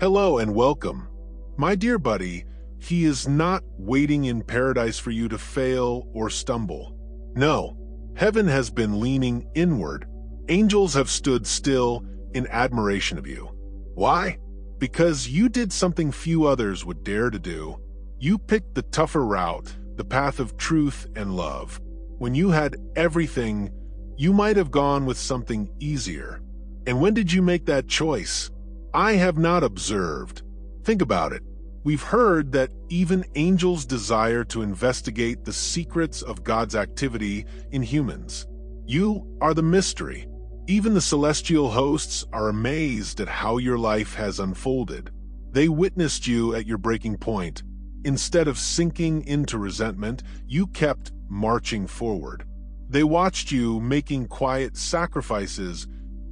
Hello and welcome. My dear buddy, he is not waiting in paradise for you to fail or stumble. No, heaven has been leaning inward. Angels have stood still in admiration of you. Why? Because you did something few others would dare to do. You picked the tougher route, the path of truth and love. When you had everything, you might have gone with something easier. And when did you make that choice? I have not observed. Think about it. We've heard that even angels desire to investigate the secrets of God's activity in humans. You are the mystery. Even the celestial hosts are amazed at how your life has unfolded. They witnessed you at your breaking point. Instead of sinking into resentment, you kept marching forward. They watched you making quiet sacrifices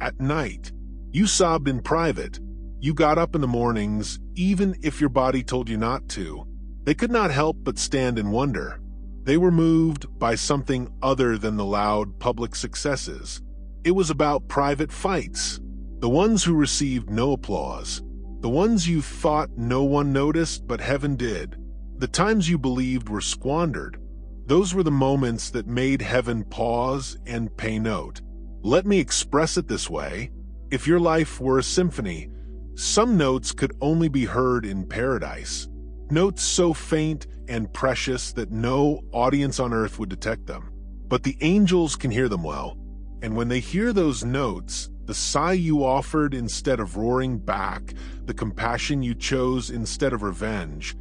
at night. You sobbed in private. You got up in the mornings, even if your body told you not to. They could not help but stand in wonder. They were moved by something other than the loud public successes. It was about private fights, the ones who received no applause, the ones you thought no one noticed but heaven did, the times you believed were squandered. Those were the moments that made heaven pause and pay note. Let me express it this way. If your life were a symphony, some notes could only be heard in paradise. Notes so faint and precious that no audience on earth would detect them. But the angels can hear them well. And when they hear those notes, the sigh you offered instead of roaring back, the compassion you chose instead of revenge,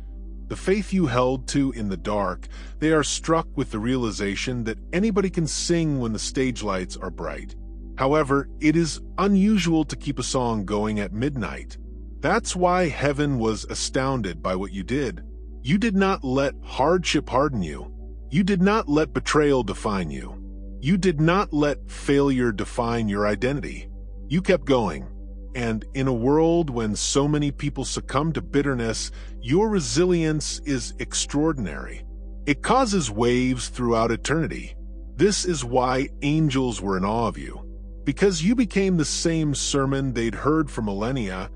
the faith you held to in the dark, they are struck with the realization that anybody can sing when the stage lights are bright. However, it is unusual to keep a song going at midnight. That's why heaven was astounded by what you did. You did not let hardship harden you. You did not let betrayal define you. You did not let failure define your identity. You kept going. And in a world when so many people succumb to bitterness, your resilience is extraordinary. It causes waves throughout eternity. This is why angels were in awe of you. Because you became the same sermon they'd heard for millennia,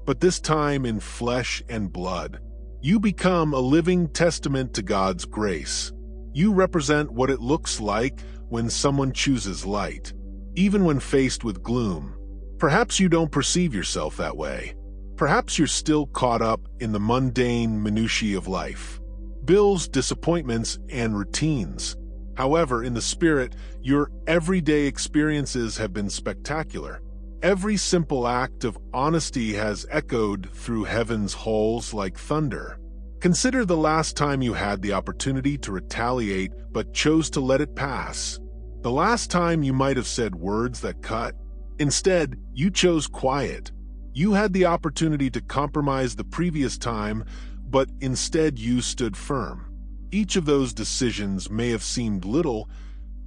but this time in flesh and blood. You become a living testament to God's grace. You represent what it looks like when someone chooses light, even when faced with gloom. Perhaps you don't perceive yourself that way. Perhaps you're still caught up in the mundane minutiae of life, bills, disappointments, and routines. However, in the spirit, your everyday experiences have been spectacular. Every simple act of honesty has echoed through heaven's halls like thunder. Consider the last time you had the opportunity to retaliate but chose to let it pass. The last time you might have said words that cut. Instead, you chose quiet. You had the opportunity to compromise the previous time, but instead you stood firm. Each of those decisions may have seemed little,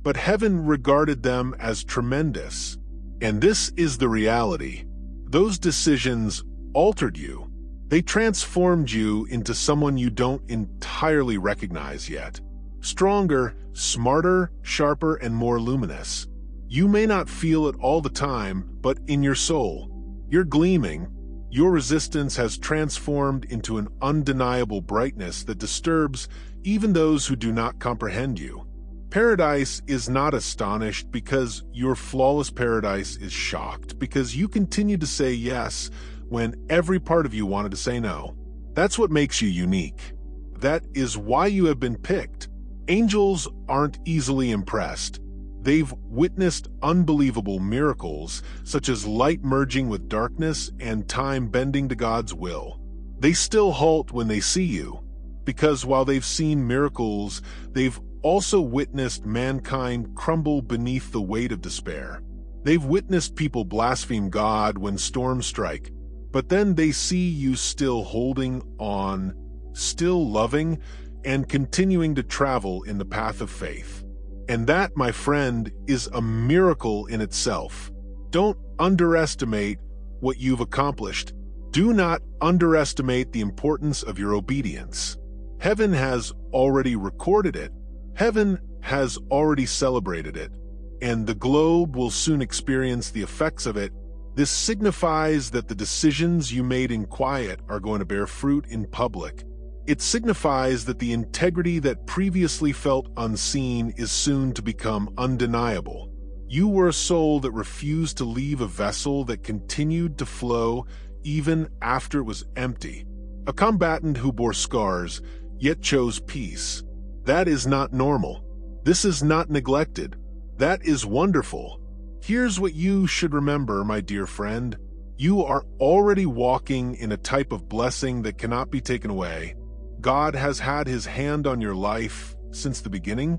but heaven regarded them as tremendous. And this is the reality. Those decisions altered you. They transformed you into someone you don't entirely recognize yet. Stronger, smarter, sharper, and more luminous. You may not feel it all the time, but in your soul, you're gleaming. Your resistance has transformed into an undeniable brightness that disturbs even those who do not comprehend you. Paradise is not astonished because your flawless paradise is shocked because you continue to say yes when every part of you wanted to say no. That's what makes you unique. That is why you have been picked. Angels aren't easily impressed. They've witnessed unbelievable miracles, such as light merging with darkness and time bending to God's will. They still halt when they see you, because while they've seen miracles, they've also witnessed mankind crumble beneath the weight of despair. They've witnessed people blaspheme God when storms strike, but then they see you still holding on, still loving, and continuing to travel in the path of faith. And that, my friend, is a miracle in itself. Don't underestimate what you've accomplished. Do not underestimate the importance of your obedience. Heaven has already recorded it. Heaven has already celebrated it. And the globe will soon experience the effects of it This signifies that the decisions you made in quiet are going to bear fruit in public. It signifies that the integrity that previously felt unseen is soon to become undeniable. You were a soul that refused to leave a vessel that continued to flow even after it was empty. A combatant who bore scars, yet chose peace. That is not normal. This is not neglected. That is wonderful. Here's what you should remember, my dear friend. You are already walking in a type of blessing that cannot be taken away. God has had his hand on your life since the beginning,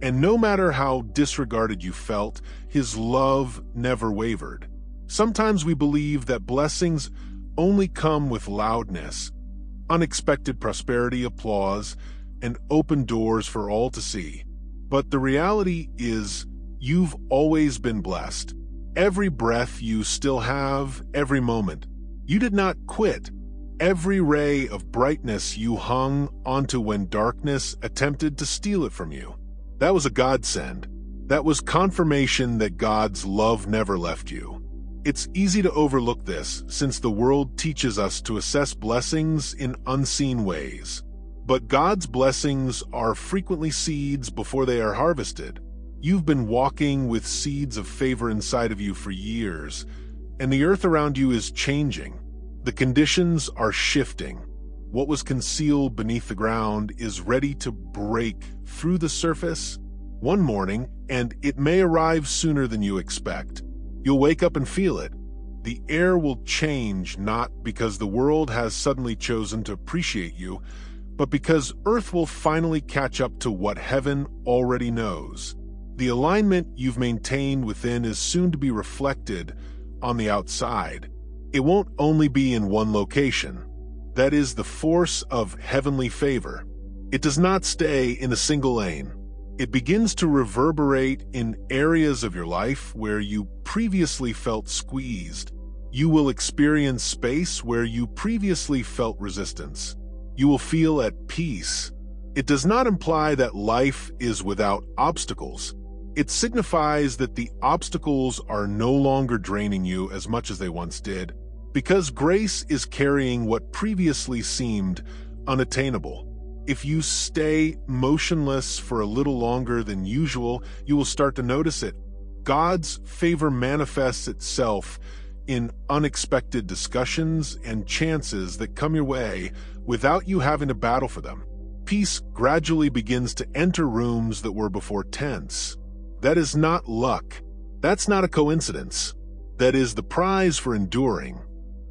and no matter how disregarded you felt, his love never wavered. Sometimes we believe that blessings only come with loudness, unexpected prosperity, applause, and open doors for all to see. But the reality is, you've always been blessed. Every breath you still have, every moment. You did not quit. Every ray of brightness you hung onto when darkness attempted to steal it from you. That was a godsend. That was confirmation that God's love never left you. It's easy to overlook this, since the world teaches us to assess blessings in unseen ways. But God's blessings are frequently seeds before they are harvested. You've been walking with seeds of favor inside of you for years, and the earth around you is changing. The conditions are shifting. What was concealed beneath the ground is ready to break through the surface one morning, and it may arrive sooner than you expect. You'll wake up and feel it. The air will change, not because the world has suddenly chosen to appreciate you, but because Earth will finally catch up to what heaven already knows. The alignment you've maintained within is soon to be reflected on the outside. It won't only be in one location. That is the force of heavenly favor. It does not stay in a single lane. It begins to reverberate in areas of your life where you previously felt squeezed. You will experience space where you previously felt resistance. You will feel at peace. It does not imply that life is without obstacles. It signifies that the obstacles are no longer draining you as much as they once did, because grace is carrying what previously seemed unattainable. If you stay motionless for a little longer than usual, you will start to notice it. God's favor manifests itself in unexpected discussions and chances that come your way without you having to battle for them. Peace gradually begins to enter rooms that were before tense. That is not luck. That's not a coincidence. That is the prize for enduring.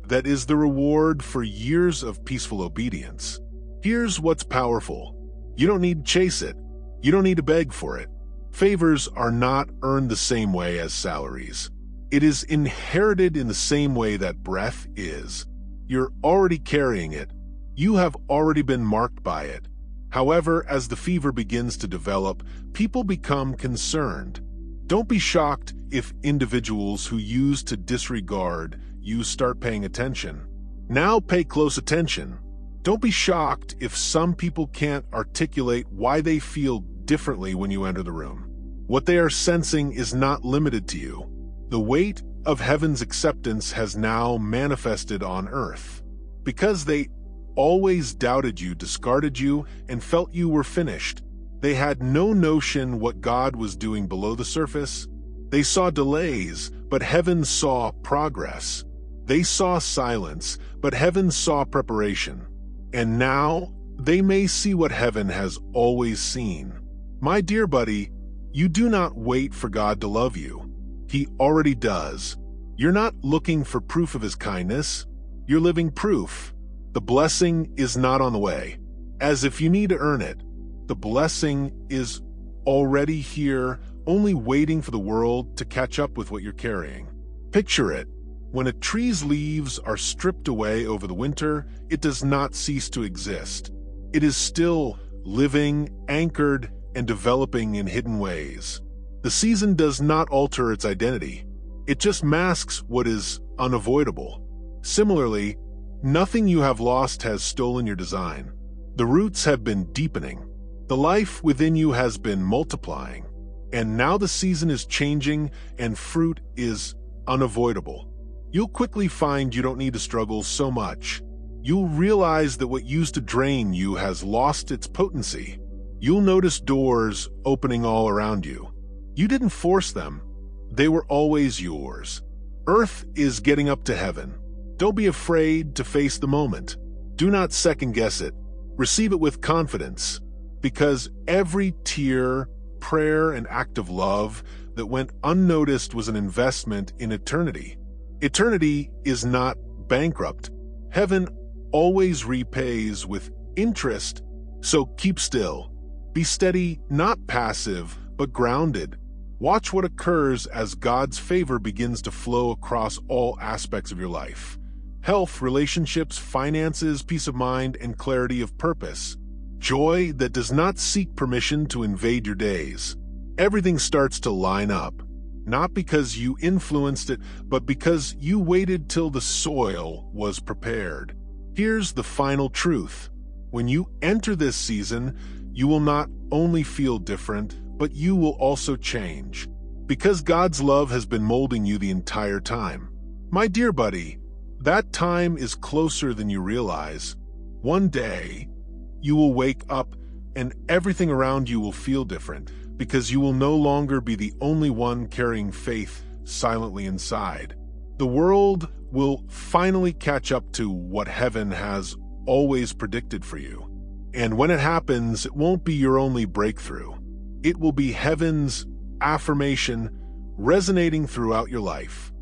That is the reward for years of peaceful obedience. Here's what's powerful. You don't need to chase it. You don't need to beg for it. Favors are not earned the same way as salaries. It is inherited in the same way that breath is. You're already carrying it. You have already been marked by it. However, as the fever begins to develop, people become concerned. Don't be shocked if individuals who used to disregard you start paying attention. Now pay close attention. Don't be shocked if some people can't articulate why they feel differently when you enter the room. What they are sensing is not limited to you. The weight of heaven's acceptance has now manifested on earth. Because they always doubted you, discarded you, and felt you were finished. They had no notion what God was doing below the surface. They saw delays, but heaven saw progress. They saw silence, but heaven saw preparation. And now, they may see what heaven has always seen. My dear buddy, you do not wait for God to love you. He already does. You're not looking for proof of his kindness. You're living proof. The blessing is not on the way, as if you need to earn it. The blessing is already here, only waiting for the world to catch up with what you're carrying. Picture it. When a tree's leaves are stripped away over the winter, it does not cease to exist. It is still living, anchored, and developing in hidden ways. The season does not alter its identity. It just masks what is unavoidable. Similarly, nothing you have lost has stolen your design. The roots have been deepening. The life within you has been multiplying. And now the season is changing and fruit is unavoidable. You'll quickly find you don't need to struggle so much. You'll realize that what used to drain you has lost its potency. You'll notice doors opening all around you. You didn't force them. They were always yours. Earth is getting up to heaven. Don't be afraid to face the moment. Do not second-guess it. Receive it with confidence, because every tear, prayer, and act of love that went unnoticed was an investment in eternity. Eternity is not bankrupt. Heaven always repays with interest, so keep still. Be steady, not passive, but grounded. Watch what occurs as God's favor begins to flow across all aspects of your life. Health, relationships, finances, peace of mind, and clarity of purpose. Joy that does not seek permission to invade your days. Everything starts to line up, not because you influenced it, but because you waited till the soil was prepared. Here's the final truth. When you enter this season, you will not only feel different, but you will also change, because God's love has been molding you the entire time. My dear buddy, that time is closer than you realize. One day, you will wake up and everything around you will feel different, because you will no longer be the only one carrying faith silently inside. The world will finally catch up to what heaven has always predicted for you. And when it happens, it won't be your only breakthrough. It will be heaven's affirmation resonating throughout your life.